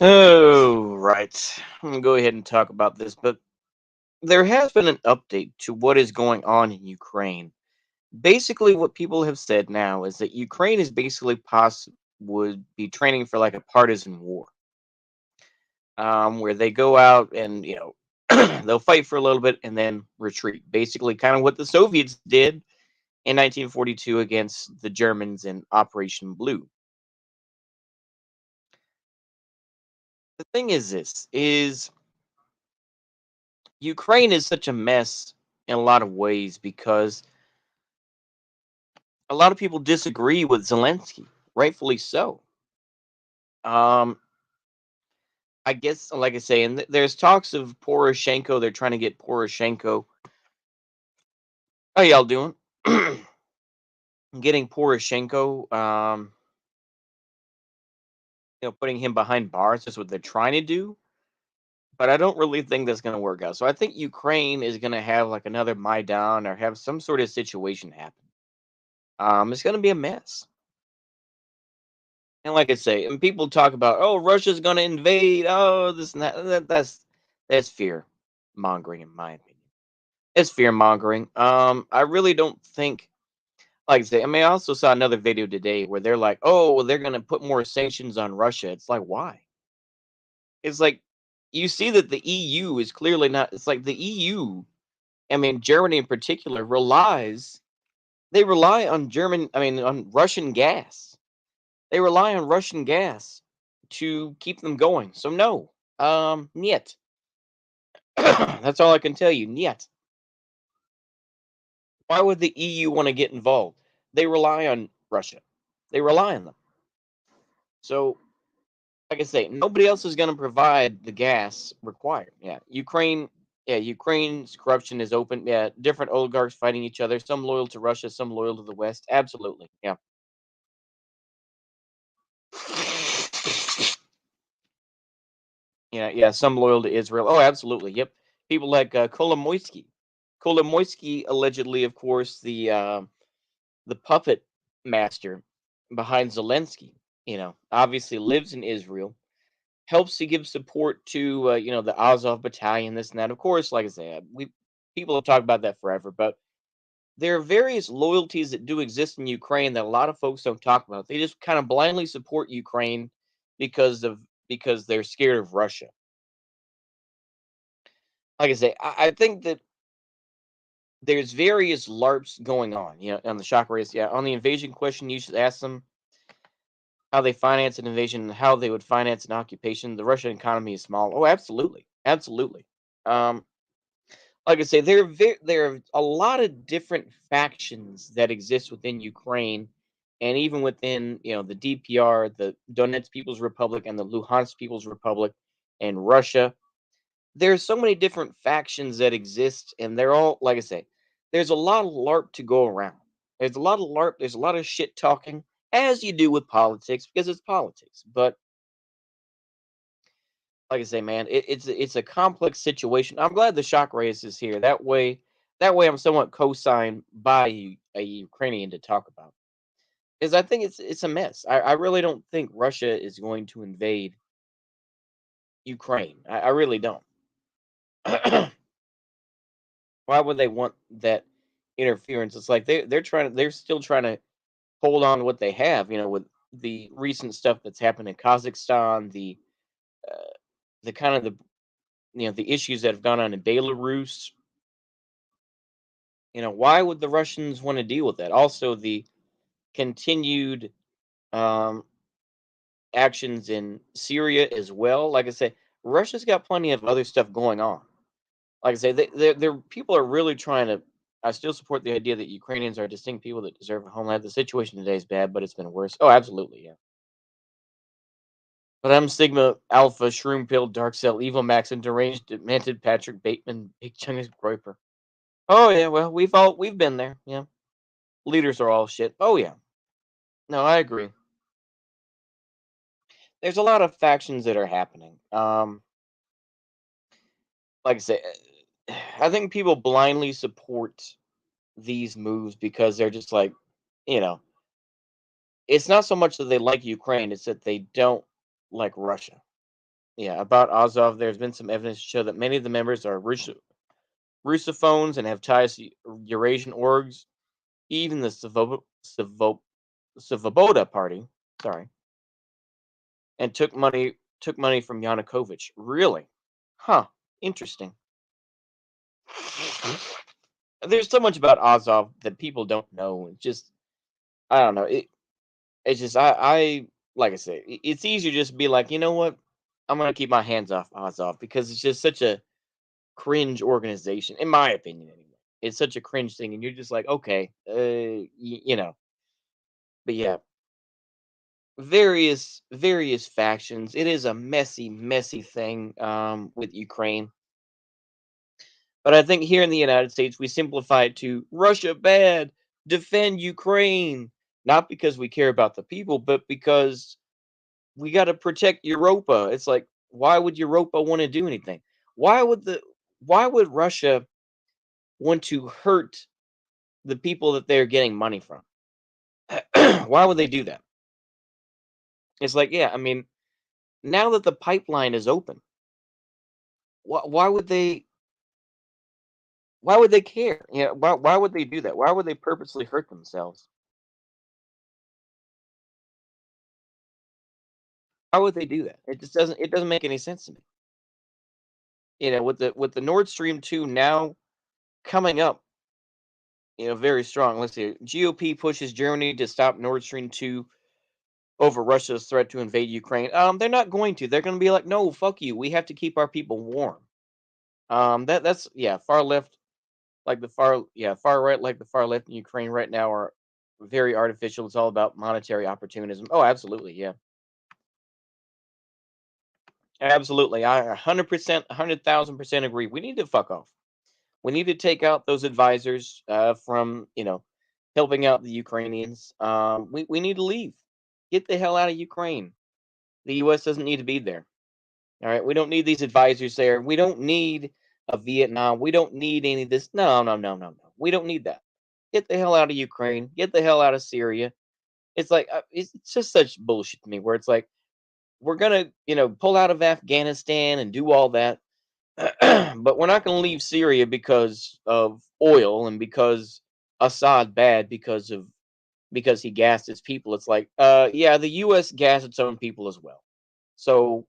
Oh, right. I'm gonna go ahead and talk about this, but there has been an update to what is going on in Ukraine. Basically, what people have said now is that Ukraine is basically would be training for like a partisan war, where they go out and they'll fight for a little bit and then retreat. Basically, kind of what the Soviets did in 1942 against the Germans in Operation Blue. The thing is, this is Ukraine is such a mess in a lot of ways because a lot of people disagree with Zelensky, rightfully so. Um, I guess, like I say, and there's talks of Poroshenko. They're trying to get Poroshenko. How y'all doing? Getting Poroshenko, putting him behind bars is what they're trying to do. But I don't really think that's going to work out. So I think Ukraine is going to have like another Maidan or have some sort of situation happen. It's going to be a mess. And like I say, and people talk about, oh, Russia's going to invade. Oh, this and that. That's fear mongering, in my opinion. It's fear mongering. I really don't think, like I say, I mean, I also saw another video today where they're like, oh, well, they're going to put more sanctions on Russia. It's like, why? It's like, you see that the EU is clearly not, it's like the EU, I mean, Germany in particular, they rely on on Russian gas. They rely on Russian gas to keep them going. So no, niet. That's all I can tell you. Niet. Why would the EU want to get involved? They rely on Russia. They rely on them. So, like I say, nobody else is going to provide the gas required. Yeah, Ukraine. Yeah, Ukraine's corruption is open. Yeah, different oligarchs fighting each other. Some loyal to Russia, some loyal to the West. Absolutely. Yeah. Yeah, yeah, some loyal to Israel. Oh, absolutely. Yep. People like Kolomoisky. Kolomoisky allegedly, of course, the puppet master behind Zelensky. Obviously lives in Israel, helps to give support to the Azov battalion, this and that. Of course, like I said, we people have talked about that forever, but there are various loyalties that do exist in Ukraine that a lot of folks don't talk about. They just kind of blindly support Ukraine because of because they're scared of Russia. Like I say, I think that there's various LARPs going on, on the shock race. Yeah, on the invasion question, you should ask them how they finance an invasion and how they would finance an occupation. The Russian economy is small. Oh, absolutely, absolutely. Um, like I say, there are a lot of different factions that exist within Ukraine, and even within the DPR, the Donetsk People's Republic, and the Luhansk People's Republic, and Russia. There's so many different factions that exist, and they're all, like I say, there's a lot of LARP to go around. There's a lot of LARP. There's a lot of shit talking, as you do with politics, because it's politics. But like I say, man, it's a complex situation. I'm glad the shock race is here. That way, I'm somewhat co-signed by a Ukrainian to talk about. Because I think it's a mess. I really don't think Russia is going to invade Ukraine. I really don't. Why would they want that interference? It's like they're still trying to hold on to what they have, with the recent stuff that's happened in Kazakhstan, uh, the kind of the issues that have gone on in Belarus. Why would the Russians want to deal with that? Also, the continued um, actions in Syria as well. Like I say, Russia's got plenty of other stuff going on. Like I say, people are really trying to. I still support the idea that Ukrainians are distinct people that deserve a homeland. The situation today is bad, but it's been worse. Oh, absolutely, yeah. But I'm Sigma Alpha Shroom Pill Dark Cell Evil Max and Deranged Demented Patrick Bateman Big Chungus Groiper. Oh yeah, well we've been there. Yeah, leaders are all shit. Oh yeah, no, I agree. There's a lot of factions that are happening. Like I say, I think people blindly support these moves because they're just like, you know, it's not so much that they like Ukraine, it's that they don't like Russia. Yeah, about Azov, there's been some evidence to show that many of the members are Russophones and have ties to Eurasian orgs. Even the Svoboda Party, sorry, and took money from Yanukovych. Really? Huh. Interesting. There's so much about Azov that people don't know. It's just I don't know. It's just I like I said, it's easier just to be like, you know what? I'm gonna keep my hands off Azov because it's just such a cringe organization, in my opinion. Anyway, it's such a cringe thing, and you're just like, okay, you know. But yeah, various factions. It is a messy thing with Ukraine. But I think here in the United States we simplify it to Russia bad, defend Ukraine, not because we care about the people, but because we got to protect Europa. It's like why would Europa want to do anything? Why would the why would Russia want to hurt the people that they're getting money from? Why would they do that? It's like, yeah, I mean, now that the pipeline is open, why would they care? Yeah, why would they do that? Why would they purposely hurt themselves? Why would they do that? It doesn't make any sense to me. With the Nord Stream 2 now coming up, very strong. Let's see. GOP pushes Germany to stop Nord Stream 2 over Russia's threat to invade Ukraine. They're not going to. They're going to be like, "No, fuck you. We have to keep our people warm." That's yeah, far left like the far yeah, far right like the far left in Ukraine right now are very artificial. It's all about monetary opportunism. Oh, absolutely, yeah. Absolutely. I 100%, 100,000% agree. We need to fuck off. We need to take out those advisors from, helping out the Ukrainians. We need to leave. Get the hell out of Ukraine. The U.S. doesn't need to be there. All right. We don't need these advisors there. We don't need a Vietnam. We don't need any of this. No, no, no, no, no. We don't need that. Get the hell out of Ukraine. Get the hell out of Syria. It's like, it's just such bullshit to me where it's like, we're going to, pull out of Afghanistan and do all that. But we're not going to leave Syria because of oil and because Assad bad because he gassed his people. It's like, yeah, the U.S. gassed its own people as well. So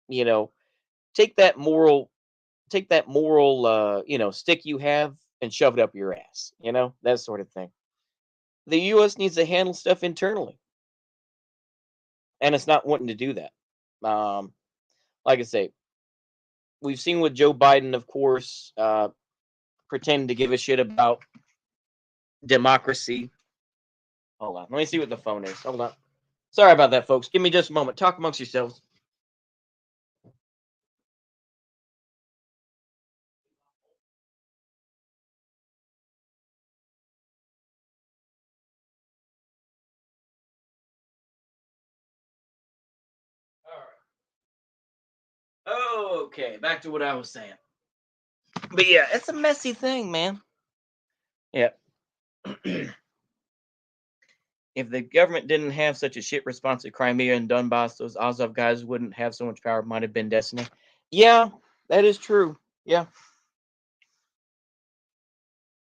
you know, take that moral, stick you have and shove it up your ass. That sort of thing. The U.S. needs to handle stuff internally, and it's not wanting to do that. Um, like I say, we've seen with Joe Biden, of course, pretending to give a shit about democracy. Hold on. Let me see what the phone is. Hold on. Sorry about that, folks. Give me just a moment. Talk amongst yourselves. All right. Okay, back to what I was saying. But yeah, it's a messy thing, man. Yeah. If the government didn't have such a shit response to Crimea and Donbass, those Azov guys wouldn't have so much power. Might have been destiny. Yeah, that is true. Yeah.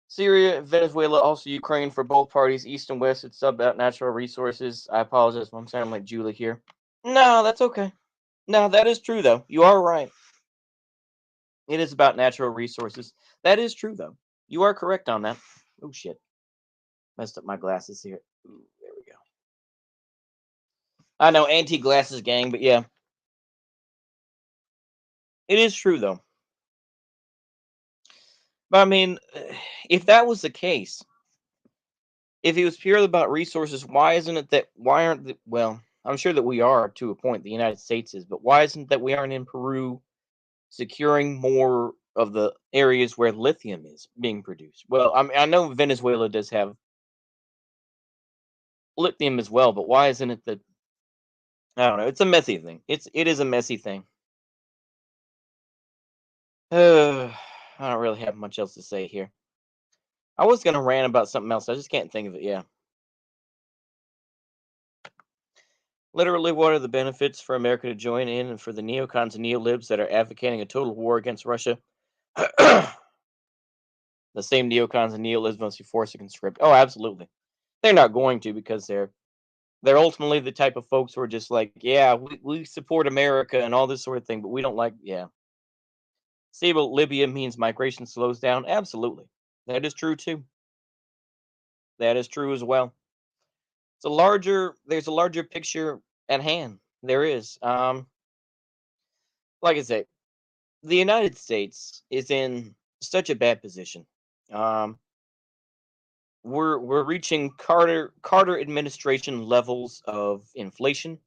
Syria, Venezuela, also Ukraine for both parties, east and west. It's about natural resources. I apologize if I'm sounding like Julie here. No, that's okay. No, that is true though. You are right. It is about natural resources. That is true though. You are correct on that. Oh shit. Messed up my glasses here. Ooh, there we go. I know anti glasses gang, but yeah. It is true though. But I mean, if that was the case, if it was purely about resources, why isn't it that why aren't the, well, I'm sure that we are to a point, the United States is, but why isn't that we aren't in Peru securing more of the areas where lithium is being produced? Well, I know Venezuela does have lithium as well, but why isn't it that I don't know, it's a messy thing. It is a messy thing. I don't really have much else to say here. I was gonna rant about something else. I just can't think of it. Yeah. Literally, what are the benefits for America to join in and for the neocons and neolibs that are advocating a total war against Russia? The same neocons and neolibs must be forced to conscript. Oh, absolutely. They're not going to because they're ultimately the type of folks who are just like, yeah, we support America and all this sort of thing, but we don't like, yeah. Stable Libya means migration slows down. Absolutely. That is true too. That is true as well. There's a larger picture at hand. There is. Like I say, the United States is in such a bad position. Um, we're reaching Carter administration levels of inflation.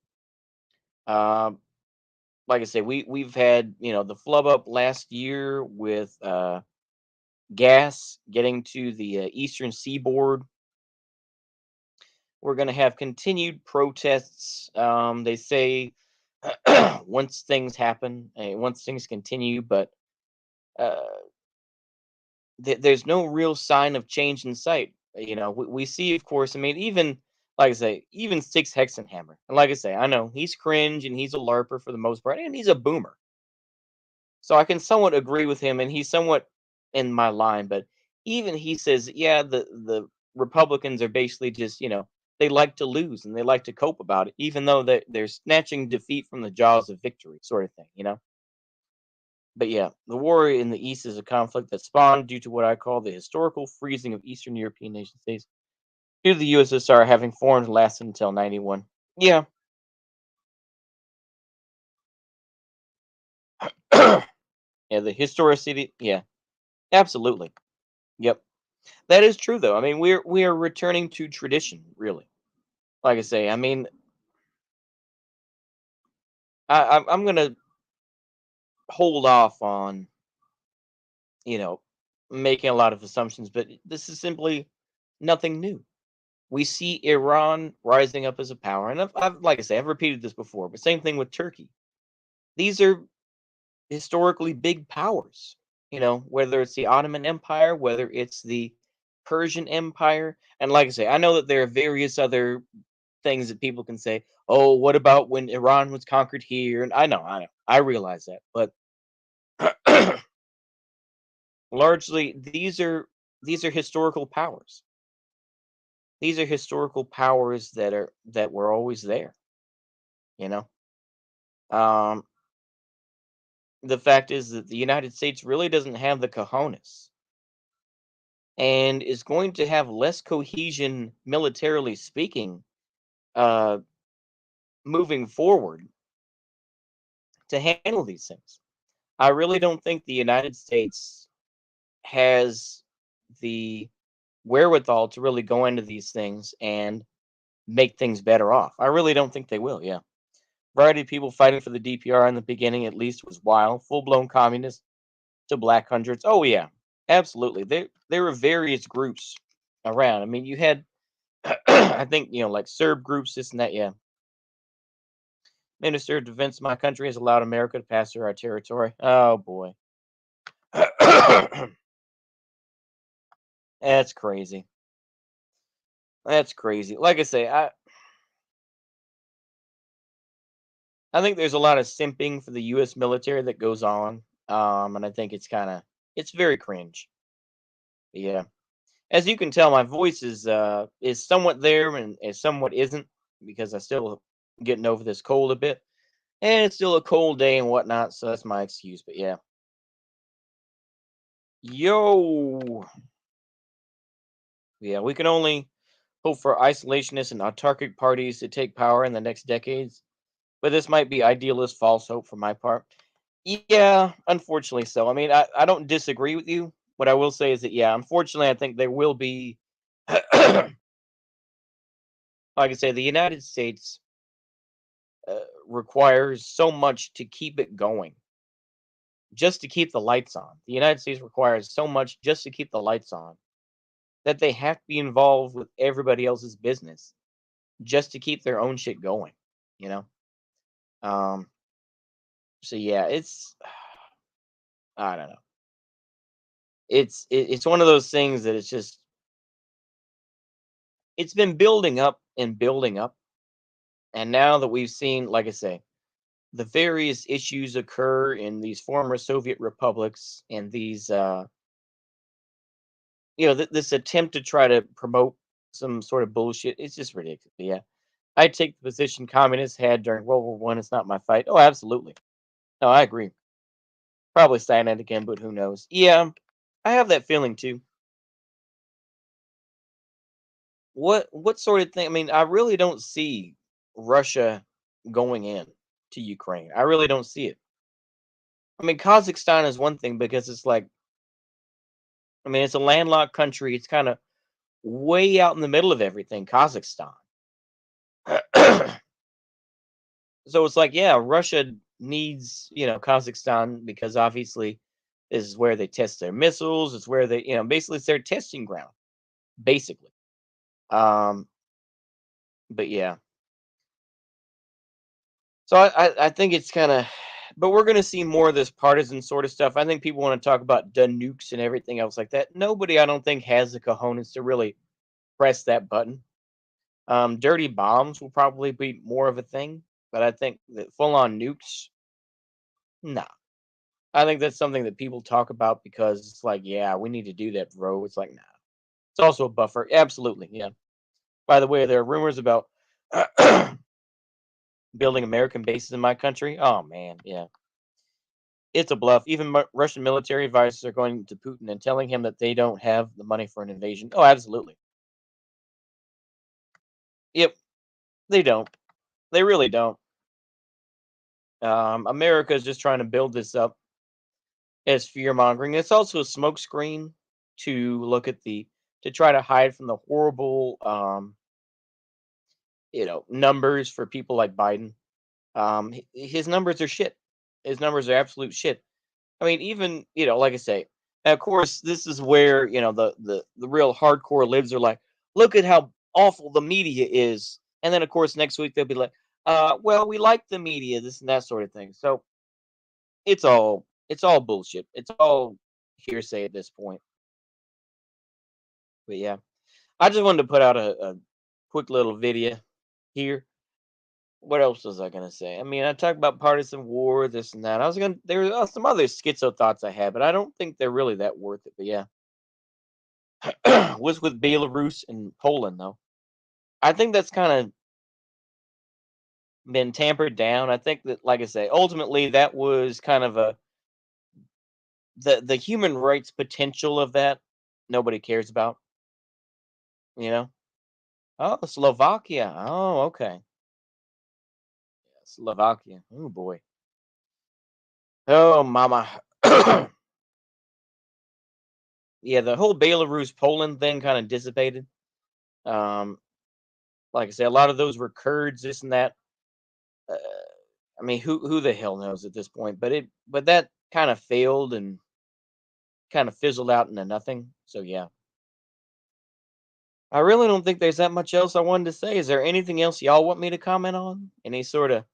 Um, like I say, we've had the flub up last year with gas getting to the eastern seaboard. We're going to have continued protests. They say once things happen, once things continue, but uh, there's no real sign of change in sight. We see, of course. I mean, even like I say, even Six Hexenhammer, and like I say, I know he's cringe and he's a larper for the most part, and he's a boomer. So I can somewhat agree with him, and he's somewhat in my line. But even he says, yeah, the Republicans are basically just they like to lose and they like to cope about it, even though they're snatching defeat from the jaws of victory, sort of thing. But yeah, the war in the East is a conflict that spawned due to what I call the historical freezing of Eastern European nation states due to the USSR having formed and lasted until 91. Yeah. Yeah, the historicity. Yeah, absolutely. Yep. That is true, though. I mean, we are returning to tradition, really. Like I say, I mean, I'm gonna hold off on you know making a lot of assumptions, but this is simply nothing new. We see Iran rising up as a power, and I've like I say, I've repeated this before, but same thing with Turkey. These are historically big powers. Whether it's the Ottoman Empire, whether it's the Persian Empire, and like I say, I know that there are various other things that people can say, "Oh, what about when Iran was conquered here?" And I know, I realize that, but largely these are historical powers. These are historical powers that were always there. You know, um, the fact is that the United States really doesn't have the cojones and is going to have less cohesion militarily speaking, uh, moving forward to handle these things. I really don't think the United States has the wherewithal to really go into these things and make things better off. I really don't think they will. Yeah. Variety of people fighting for the DPR in the beginning, at least, was wild. Full blown communists to black hundreds. Oh, yeah. Absolutely. There were various groups around. I mean, you had, I think, like Serb groups, this and that. Yeah. Minister of Defense of my country has allowed America to pass through our territory. Oh, boy. That's crazy. That's crazy. Like I say, I think there's a lot of simping for the U.S. military that goes on, and I think it's very cringe. Yeah, as you can tell, my voice is somewhat there and is somewhat isn't because I still getting over this cold a bit, and it's still a cold day and whatnot, so that's my excuse. But yeah, yo, yeah, we can only hope for isolationist and autarkic parties to take power in the next decades. But this might be idealist false hope for my part. Yeah, unfortunately so. I mean, I don't disagree with you. What I will say is that, yeah, unfortunately, I think there will be, like I say, the United States requires so much to keep it going, just to keep the lights on. The United States requires so much just to keep the lights on that they have to be involved with everybody else's business just to keep their own shit going, you know? Um, so yeah, I don't know. It's one of those things that it's been building up and building up. And now that we've seen, like I say, the various issues occur in these former Soviet republics and these, this attempt to try to promote some sort of bullshit, it's just ridiculous. Yeah. I take the position communists had during World War One. It's not my fight. Oh, absolutely. No, I agree. Probably cyanide again, but who knows? Yeah, I have that feeling too. What sort of thing? I mean, I really don't see Russia going in to Ukraine. I really don't see it. I mean, Kazakhstan is one thing because it's like, I mean, it's a landlocked country. It's kind of way out in the middle of everything, Kazakhstan. So it's like, yeah, Russia needs, Kazakhstan because obviously this is where they test their missiles. It's where they, basically it's their testing ground, basically. Um, but yeah, so I think it's kind of, but we're going to see more of this partisan sort of stuff. I think people want to talk about the nukes and everything else like that. Nobody, I don't think, has the cojones to really press that button. Dirty bombs will probably be more of a thing, but I think that full on nukes, nah. I think that's something that people talk about because it's like, yeah, we need to do that, bro. It's like, nah. It's also a buffer. Absolutely, yeah. By the way, there are rumors about building American bases in my country. Oh man, yeah. It's a bluff. Even Russian military advisors are going to Putin and telling him that they don't have the money for an invasion. Oh, absolutely. Yep, they don't. They really don't. America is just trying to build this up as fear mongering. It's also a smokescreen to look at the to try to hide from the horrible, numbers for people like Biden. His numbers are shit. His numbers are absolute shit. I mean, even like I say, and of course, this is where the real hardcore libs are like, look at how awful the media is, and then of course next week they'll be like, well, we like the media, this and that sort of thing. So it's all bullshit. It's all hearsay at this point. But yeah, I just wanted to put out a quick little video here. What else was I gonna say? I mean, I talked about partisan war, this and that. I was gonna there are some other schizo thoughts I had, but I don't think they're really that worth it. But yeah, was with Belarus and Poland though. I think that's kind of been tampered down. I think that, like I say, ultimately that was kind of a the human rights potential of that. Nobody cares about, you know. Oh, Slovakia. Oh, okay. Slovakia. Oh boy. Oh, mama. Yeah, the whole Belarus Poland thing kind of dissipated. Um, like I said, a lot of those were Kurds, this and that. Uh, I mean, who the hell knows at this point? But that kind of failed and kind of fizzled out into nothing. So yeah, I really don't think there's that much else I wanted to say. Is there anything else y'all want me to comment on? Any sort of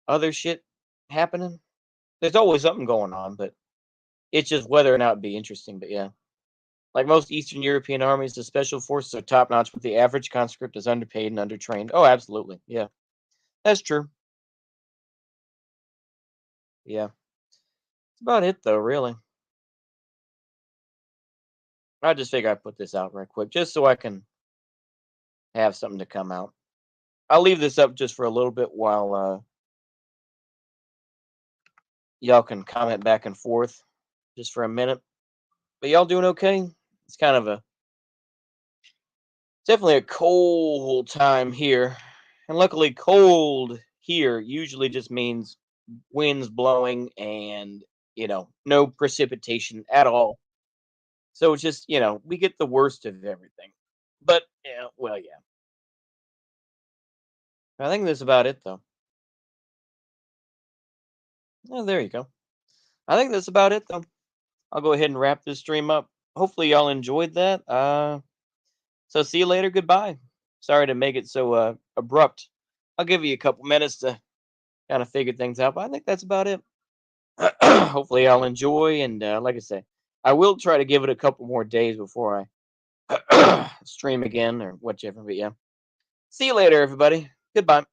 other shit happening? There's always something going on, but it's just whether or not it'd be interesting. But yeah, like most Eastern European armies, the special forces are top notch, but the average conscript is underpaid and undertrained. Oh, absolutely. Yeah, that's true. Yeah, that's about it though, really. I just figure I'd put this out right quick just so I can have something to come out. I'll leave this up just for a little bit while y'all can comment back and forth just for a minute. But y'all doing okay? It's kind of a definitely a cold time here. And luckily cold here usually just means winds blowing and, no precipitation at all. So it's just, we get the worst of everything. But yeah, well, yeah. I think that's about it though. Oh, there you go. I think that's about it though. I'll go ahead and wrap this stream up. Hopefully y'all enjoyed that. So see you later. Goodbye. Sorry to make it so abrupt. I'll give you a couple minutes to kind of figure things out, but I think that's about it. Hopefully y'all enjoy, and like I say, I will try to give it a couple more days before I stream again or whichever. But yeah, see you later, everybody. Goodbye.